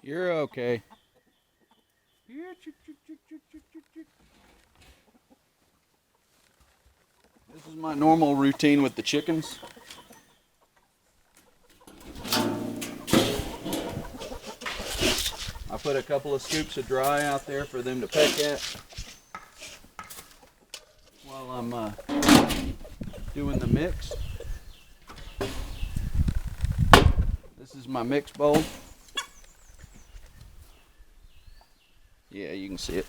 You're okay. This is my normal routine with the chickens. I put a couple of scoops of dry out there for them to peck at while I'm doing the mix. This is my mix bowl. Yeah, you can see it.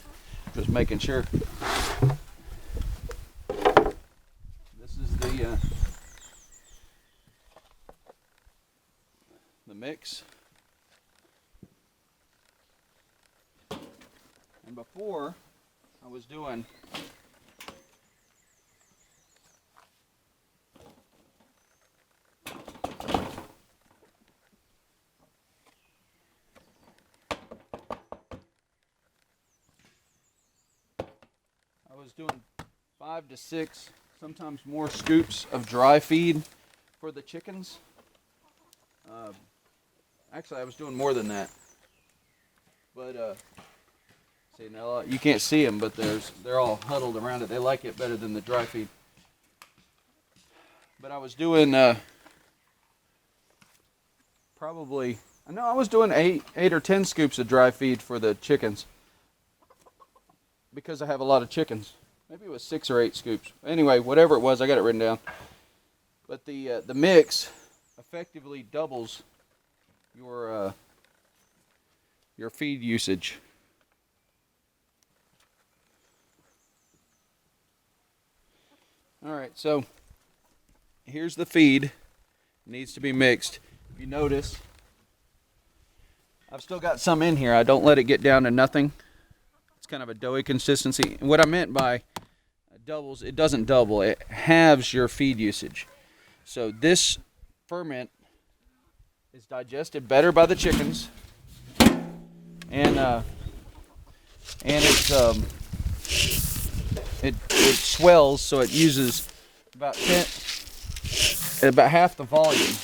Just making sure. This is the mix. And before I was doing doing 5 to 6, sometimes more scoops of dry feed for the chickens. Actually, I was doing more than that. But see, now you can't see them, but they're all huddled around it. They like it better than the dry feed. But I was doing probably, I was doing 8 or 10 scoops of dry feed for the chickens because I have a lot of chickens. Maybe it was 6 or 8 scoops. Anyway, whatever it was, I got it written down. But the mix effectively doubles your feed usage. All right, so here's the feed. It needs to be mixed. If you notice, I've still got some in here. I don't let it get down to nothing. It's kind of a doughy consistency. And what I meant by doubles, it doesn't double. It halves your feed usage. So this ferment is digested better by the chickens, and it swells, so it uses about half the volume.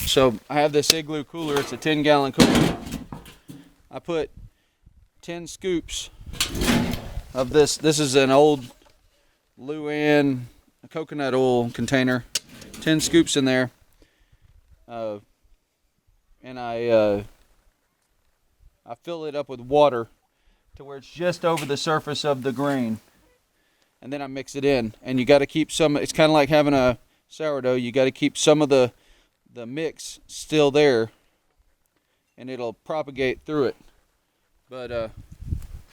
So I have this Igloo cooler. It's a 10-gallon cooler. I put 10 scoops of this. This is an old Luann coconut oil container. 10 scoops in there. And I fill it up with water to where it's just over the surface of the grain. And then I mix it in. And you got to keep some, it's kind of like having a sourdough. You got to keep some of the mix still there, and it'll propagate through it. But I'm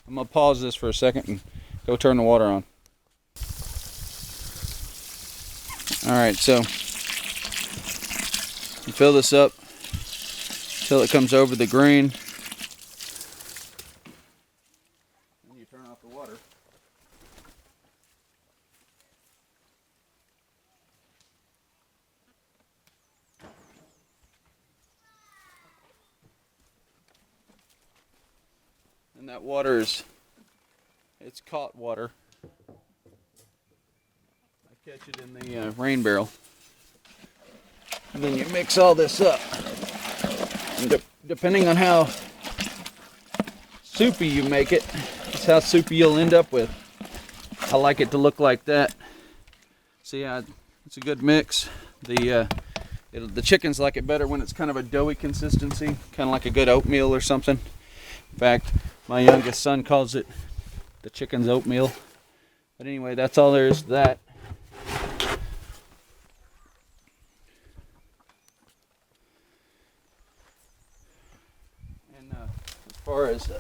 gonna pause this for a second and go turn the water on. All right, so you fill this up till it comes over the grain, and you turn off the water. And that water it's caught water. I catch it in the rain barrel. And then you mix all this up. And depending on how soupy you make it, that's how soupy you'll end up with. I like it to look like that. So yeah, it's a good mix. The chickens like it better when it's kind of a doughy consistency, kind of like a good oatmeal or something. In fact, my youngest son calls it the chicken's oatmeal. But anyway, that's all there is to that. And as far as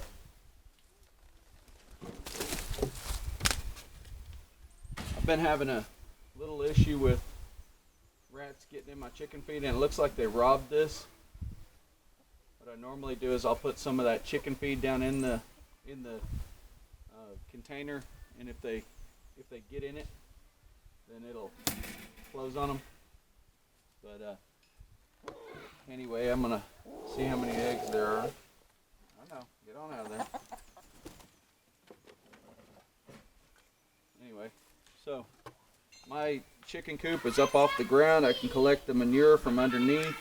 I've been having a little issue with rats getting in my chicken feed, and it looks like they robbed this. What I normally do is I'll put some of that chicken feed down in the container, and if they get in it, then it'll close on them. But anyway, I'm gonna see how many eggs there are. I know. Get on out of there. Anyway, so my chicken coop is up off the ground. I can collect the manure from underneath.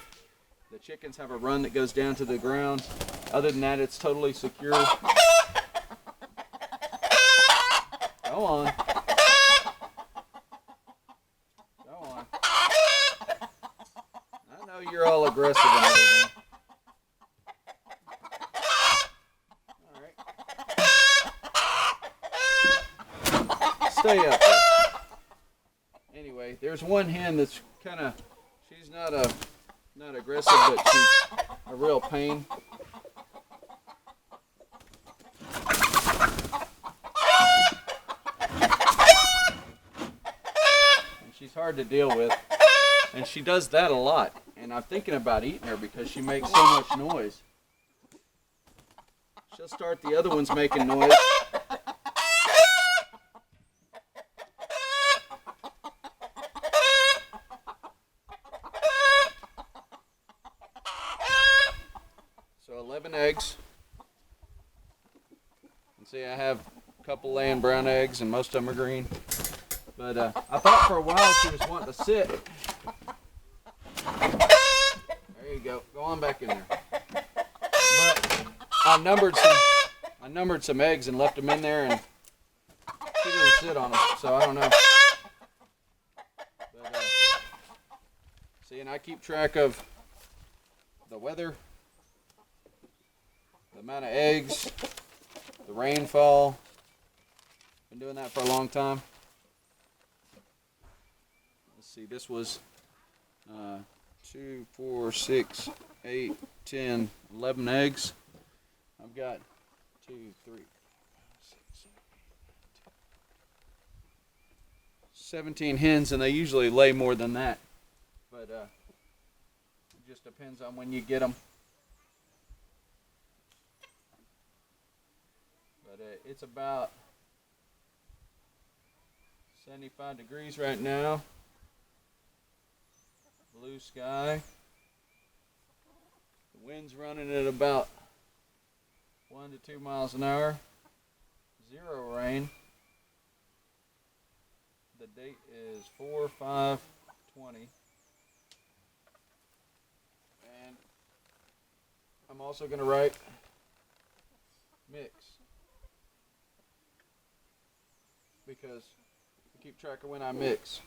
The chickens have a run that goes down to the ground. Other than that, it's totally secure. Go on. Go on. I know you're all aggressive and everything. Stay up there. Anyway, there's one hen that's she's not aggressive, but she's a real pain. And she's hard to deal with. And she does that a lot. And I'm thinking about eating her because she makes so much noise. She'll start the other ones making noise. So 11 eggs. And see, I have a couple laying brown eggs and most of them are green. But I thought for a while she was wanting to sit. There you go. Go on back in there. But I numbered some eggs and left them in there, and she didn't sit on them, so I don't know. But see, and I keep track of the weather, the amount of eggs, the rainfall. Been doing that for a long time. Let's see, this was 2, 4, 6, 8, 10, 11 eggs. I've got 2, 3, 6, 17 hens, and they usually lay more than that. But it just depends on when you get them. But it's about 75 degrees right now. Blue sky. The wind's running at about 1 to 2 miles an hour. 0 rain. The date is 4/5/20. And I'm also going to write mix, because I keep track of when I mix.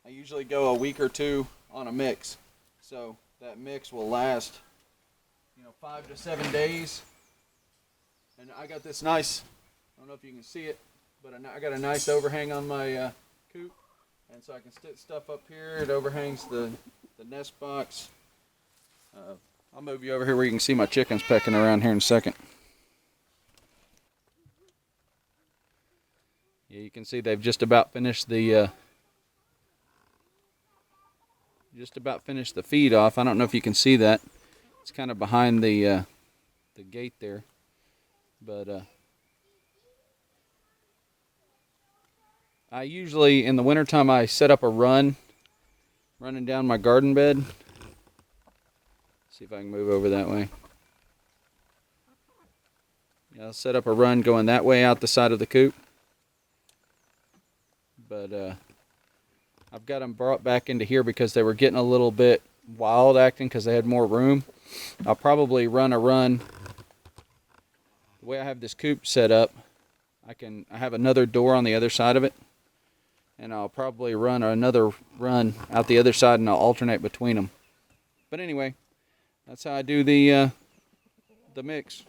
I usually go a week or two on a mix, so that mix will last 5 to 7 days. And I got this nice, I don't know if you can see it, but I got a nice overhang on my coop, and so I can stick stuff up here. It overhangs the nest box. I'll move you over here where you can see my chickens pecking around here in a second. Yeah, you can see they've just about finished the feed off. I don't know if you can see that. It's kind of behind the gate there, but I usually in the wintertime I set up a running down my garden bed. See if I can move over that way. Yeah, I'll set up a run going that way out the side of the coop. But I've got them brought back into here because they were getting a little bit wild acting because they had more room. I'll probably run a run. The way I have this coop set up, I have another door on the other side of it, and I'll probably run another run out the other side, and I'll alternate between them. But anyway, that's how I do the mix.